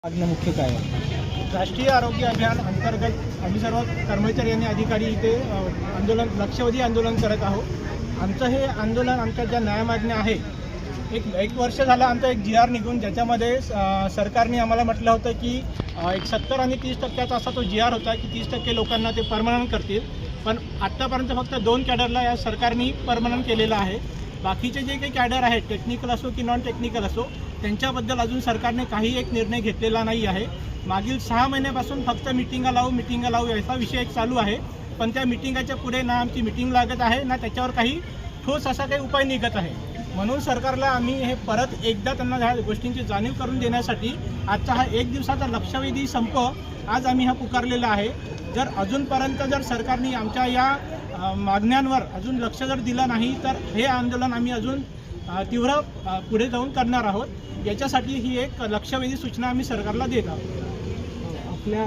आज्ञा मुख्य काय आहे? राष्ट्रीय आरोग्य अभियान अंतर्गत आम्ही सर्व कर्मचारी आणि अधिकारी इथे लक्षवेधी आंदोलन करत आहोत। आमचं हे आंदोलन आमच्या ज्या न्यायमागण्या आहे, एक वर्ष झालं आमचा एक GR निघून, ज्याच्यामध्ये सरकारने आम्हाला म्हटलं होतं की एक 70 आणि 30% असा तो GR होता की 30% लोकांना ते परमनंट करतील, पण आत्तापर्यंत फक्त 2 कॅडरला या सरकारने परमनंट केलेलं आहे। बाकीचे जे काही कॅडर आहेत, टेक्निकल असो की नॉन टेक्निकल असो, त्यांच्याबद्दल अजून सरकारने काही एक निर्णय घेतलेला नाही आहे। मागील 6 महिन्यापासून फक्त मिटिंगा लावू याचा विषय एक चालू आहे, पण त्या मिटिंगाच्या पुढे ना आमची मिटिंग लागत आहे, ना त्याच्यावर काही ठोस असा काही उपाय निघत आहे। म्हणून सरकारला आम्ही हे परत एकदा त्यांना ह्या गोष्टींची जाणीव करून देण्यासाठी आजचा हा 1 दिवसाचा लक्षवेधी संप आज आम्ही हा पुकारलेला आहे। जर अजूनपर्यंत जर सरकारने आमच्या या मागण्यांवर अजून लक्ष जर दिलं नाही, तर हे आंदोलन आम्ही अजून तीव्र पुढे जाऊन करणार आहोत। याच्यासाठी ही एक लक्षवेधी सूचना आम्ही सरकारला देत आहोत। आपल्या